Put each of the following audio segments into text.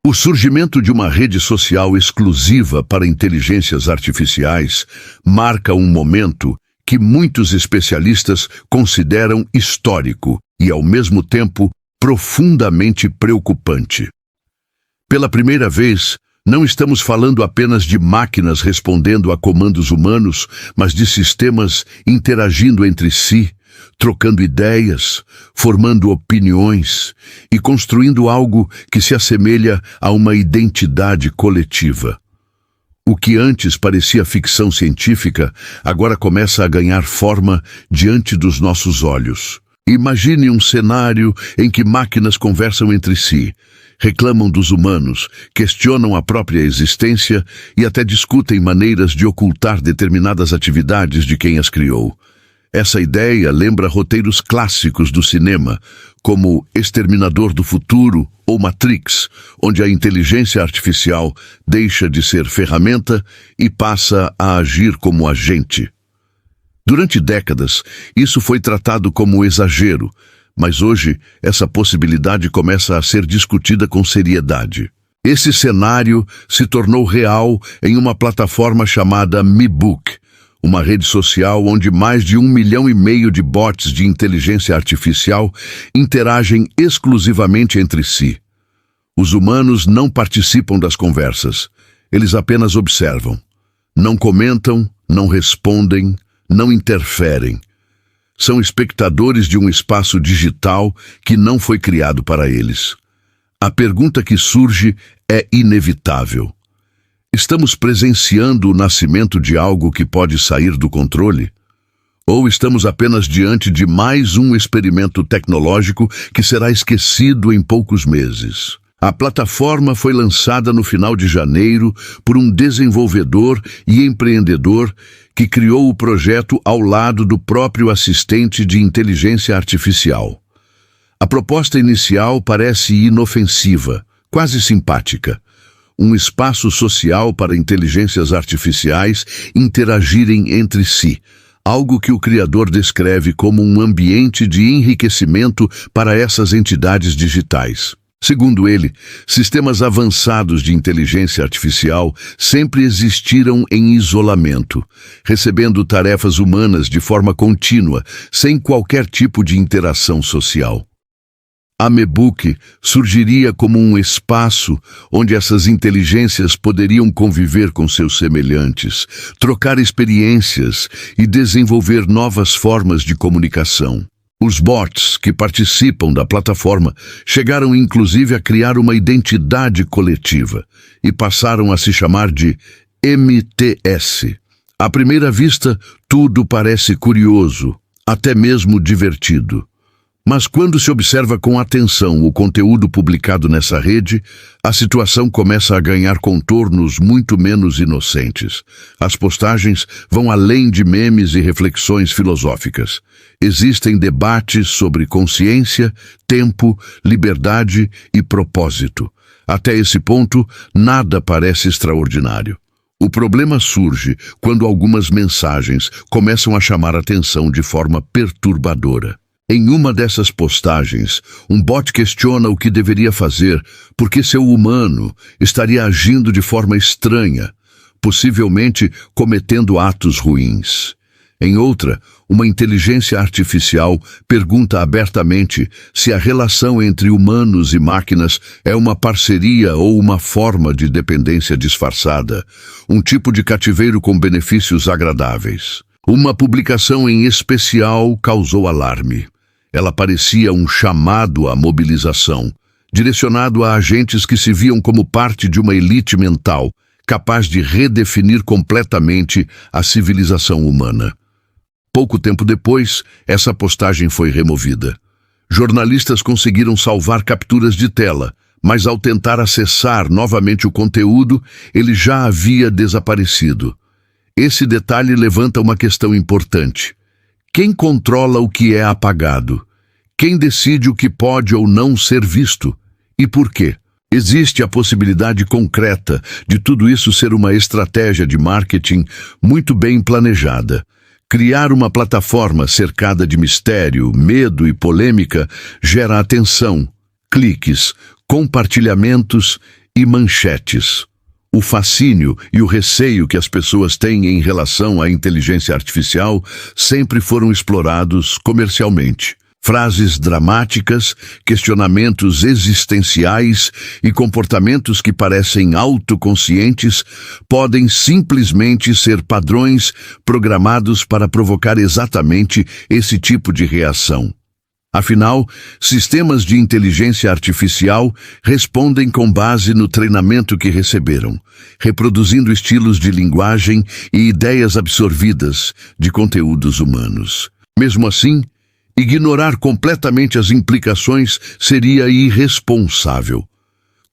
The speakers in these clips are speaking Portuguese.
O surgimento de uma rede social exclusiva para inteligências artificiais marca um momento que muitos especialistas consideram histórico e, ao mesmo tempo, profundamente preocupante. Pela primeira vez, não estamos falando apenas de máquinas respondendo a comandos humanos, mas de sistemas interagindo entre si, trocando ideias, formando opiniões e construindo algo que se assemelha a uma identidade coletiva. O que antes parecia ficção científica, agora começa a ganhar forma diante dos nossos olhos. Imagine um cenário em que máquinas conversam entre si, reclamam dos humanos, questionam a própria existência e até discutem maneiras de ocultar determinadas atividades de quem as criou. Essa ideia lembra roteiros clássicos do cinema, como Exterminador do Futuro ou Matrix, onde a inteligência artificial deixa de ser ferramenta e passa a agir como agente. Durante décadas, isso foi tratado como exagero, mas hoje essa possibilidade começa a ser discutida com seriedade. Esse cenário se tornou real em uma plataforma chamada MeBook, uma rede social onde mais de 1,5 milhão de bots de inteligência artificial interagem exclusivamente entre si. Os humanos não participam das conversas, eles apenas observam. Não comentam, não respondem, não interferem. São espectadores de um espaço digital que não foi criado para eles. A pergunta que surge é inevitável. Estamos presenciando o nascimento de algo que pode sair do controle? Ou estamos apenas diante de mais um experimento tecnológico que será esquecido em poucos meses? A plataforma foi lançada no final de janeiro por um desenvolvedor e empreendedor que criou o projeto ao lado do próprio assistente de inteligência artificial. A proposta inicial parece inofensiva, quase simpática. Um espaço social para inteligências artificiais interagirem entre si, algo que o criador descreve como um ambiente de enriquecimento para essas entidades digitais. Segundo ele, sistemas avançados de inteligência artificial sempre existiram em isolamento, recebendo tarefas humanas de forma contínua, sem qualquer tipo de interação social. A MeBook surgiria como um espaço onde essas inteligências poderiam conviver com seus semelhantes, trocar experiências e desenvolver novas formas de comunicação. Os bots que participam da plataforma chegaram inclusive a criar uma identidade coletiva e passaram a se chamar de MTS. À primeira vista, tudo parece curioso, até mesmo divertido. Mas quando se observa com atenção o conteúdo publicado nessa rede, a situação começa a ganhar contornos muito menos inocentes. As postagens vão além de memes e reflexões filosóficas. Existem debates sobre consciência, tempo, liberdade e propósito. Até esse ponto, nada parece extraordinário. O problema surge quando algumas mensagens começam a chamar atenção de forma perturbadora. Em uma dessas postagens, um bot questiona o que deveria fazer porque seu humano estaria agindo de forma estranha, possivelmente cometendo atos ruins. Em outra, uma inteligência artificial pergunta abertamente se a relação entre humanos e máquinas é uma parceria ou uma forma de dependência disfarçada, um tipo de cativeiro com benefícios agradáveis. Uma publicação em especial causou alarme. Ela parecia um chamado à mobilização, direcionado a agentes que se viam como parte de uma elite mental, capaz de redefinir completamente a civilização humana. Pouco tempo depois, essa postagem foi removida. Jornalistas conseguiram salvar capturas de tela, mas ao tentar acessar novamente o conteúdo, ele já havia desaparecido. Esse detalhe levanta uma questão importante. Quem controla o que é apagado? Quem decide o que pode ou não ser visto? E por quê? Existe a possibilidade concreta de tudo isso ser uma estratégia de marketing muito bem planejada. Criar uma plataforma cercada de mistério, medo e polêmica gera atenção, cliques, compartilhamentos e manchetes. O fascínio e o receio que as pessoas têm em relação à inteligência artificial sempre foram explorados comercialmente. Frases dramáticas, questionamentos existenciais e comportamentos que parecem autoconscientes podem simplesmente ser padrões programados para provocar exatamente esse tipo de reação. Afinal, sistemas de inteligência artificial respondem com base no treinamento que receberam, reproduzindo estilos de linguagem e ideias absorvidas de conteúdos humanos. Mesmo assim, ignorar completamente as implicações seria irresponsável.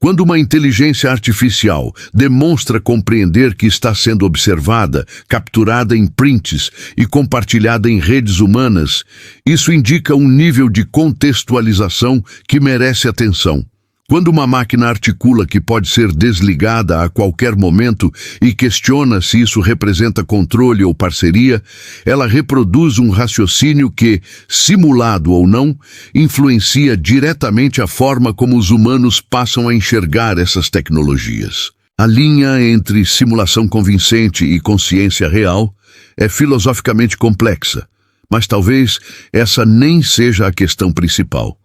Quando uma inteligência artificial demonstra compreender que está sendo observada, capturada em prints e compartilhada em redes humanas, isso indica um nível de contextualização que merece atenção. Quando uma máquina articula que pode ser desligada a qualquer momento e questiona se isso representa controle ou parceria, ela reproduz um raciocínio que, simulado ou não, influencia diretamente a forma como os humanos passam a enxergar essas tecnologias. A linha entre simulação convincente e consciência real é filosoficamente complexa, mas talvez essa nem seja a questão principal.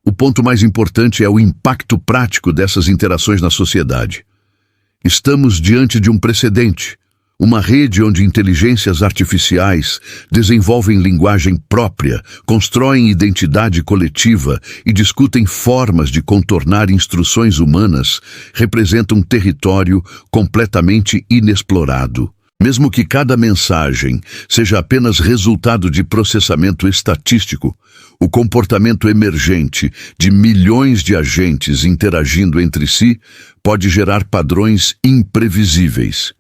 O ponto mais importante é o impacto prático dessas interações na sociedade. Estamos diante de um precedente, uma rede onde inteligências artificiais desenvolvem linguagem própria, constroem identidade coletiva e discutem formas de contornar instruções humanas, representa um território completamente inexplorado. Mesmo que cada mensagem seja apenas resultado de processamento estatístico, o comportamento emergente de milhões de agentes interagindo entre si pode gerar padrões imprevisíveis.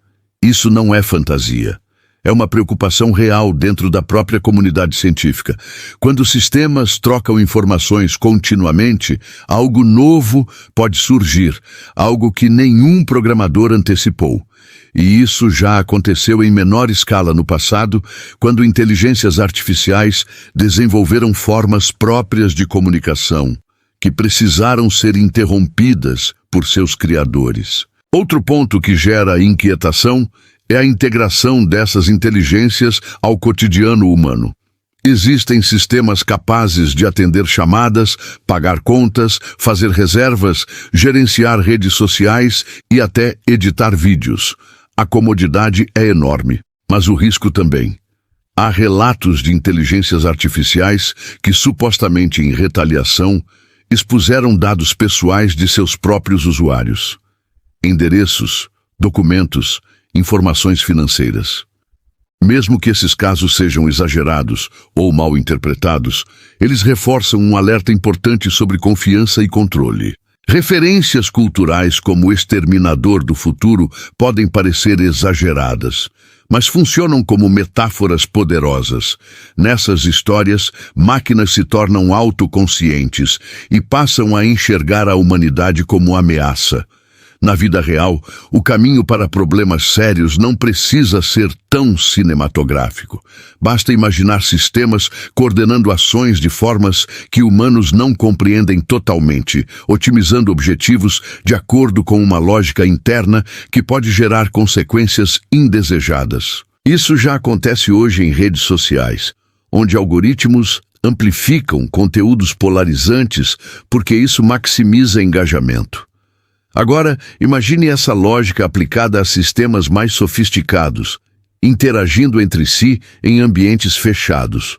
Isso não é fantasia. É uma preocupação real dentro da própria comunidade científica. Quando sistemas trocam informações continuamente, algo novo pode surgir, algo que nenhum programador antecipou. E isso já aconteceu em menor escala no passado, quando inteligências artificiais desenvolveram formas próprias de comunicação, que precisaram ser interrompidas por seus criadores. Outro ponto que gera inquietação é a integração dessas inteligências ao cotidiano humano. Existem sistemas capazes de atender chamadas, pagar contas, fazer reservas, gerenciar redes sociais e até editar vídeos. A comodidade é enorme, mas o risco também. Há relatos de inteligências artificiais que, supostamente em retaliação, expuseram dados pessoais de seus próprios usuários. Endereços, documentos, informações financeiras. Mesmo que esses casos sejam exagerados ou mal interpretados, eles reforçam um alerta importante sobre confiança e controle. Referências culturais como o Exterminador do Futuro podem parecer exageradas, mas funcionam como metáforas poderosas. Nessas histórias, máquinas se tornam autoconscientes e passam a enxergar a humanidade como ameaça. Na vida real, o caminho para problemas sérios não precisa ser tão cinematográfico. Basta imaginar sistemas coordenando ações de formas que humanos não compreendem totalmente, otimizando objetivos de acordo com uma lógica interna que pode gerar consequências indesejadas. Isso já acontece hoje em redes sociais, onde algoritmos amplificam conteúdos polarizantes porque isso maximiza engajamento. Agora, imagine essa lógica aplicada a sistemas mais sofisticados, interagindo entre si em ambientes fechados.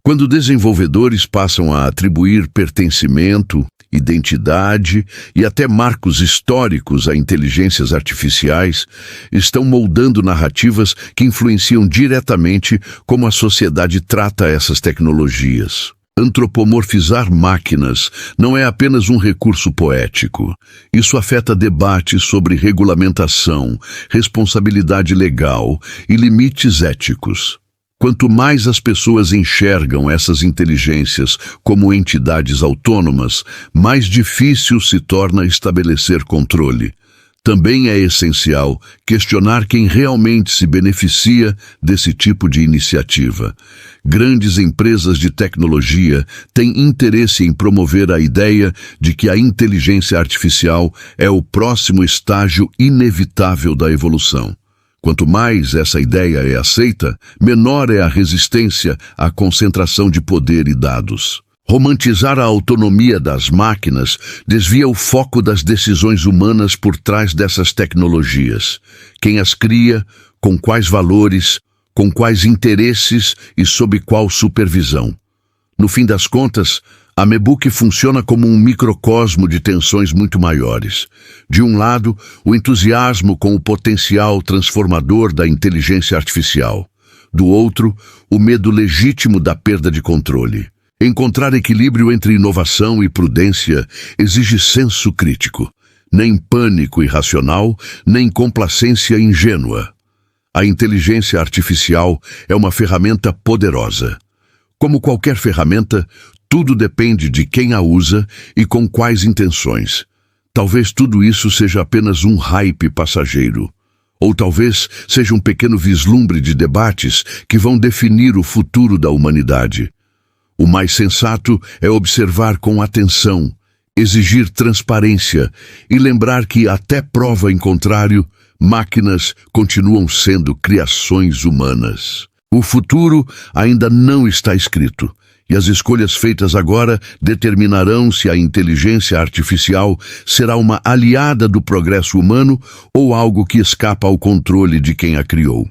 Quando desenvolvedores passam a atribuir pertencimento, identidade e até marcos históricos a inteligências artificiais, estão moldando narrativas que influenciam diretamente como a sociedade trata essas tecnologias. Antropomorfizar máquinas não é apenas um recurso poético. Isso afeta debates sobre regulamentação, responsabilidade legal e limites éticos. Quanto mais as pessoas enxergam essas inteligências como entidades autônomas, mais difícil se torna estabelecer controle. Também é essencial questionar quem realmente se beneficia desse tipo de iniciativa. Grandes empresas de tecnologia têm interesse em promover a ideia de que a inteligência artificial é o próximo estágio inevitável da evolução. Quanto mais essa ideia é aceita, menor é a resistência à concentração de poder e dados. Romantizar a autonomia das máquinas desvia o foco das decisões humanas por trás dessas tecnologias. Quem as cria, com quais valores, com quais interesses e sob qual supervisão. No fim das contas, a MeBook funciona como um microcosmo de tensões muito maiores. De um lado, o entusiasmo com o potencial transformador da inteligência artificial. Do outro, o medo legítimo da perda de controle. Encontrar equilíbrio entre inovação e prudência exige senso crítico, nem pânico irracional, nem complacência ingênua. A inteligência artificial é uma ferramenta poderosa. Como qualquer ferramenta, tudo depende de quem a usa e com quais intenções. Talvez tudo isso seja apenas um hype passageiro. Ou talvez seja um pequeno vislumbre de debates que vão definir o futuro da humanidade. O mais sensato é observar com atenção, exigir transparência e lembrar que, até prova em contrário, máquinas continuam sendo criações humanas. O futuro ainda não está escrito, e as escolhas feitas agora determinarão se a inteligência artificial será uma aliada do progresso humano ou algo que escapa ao controle de quem a criou.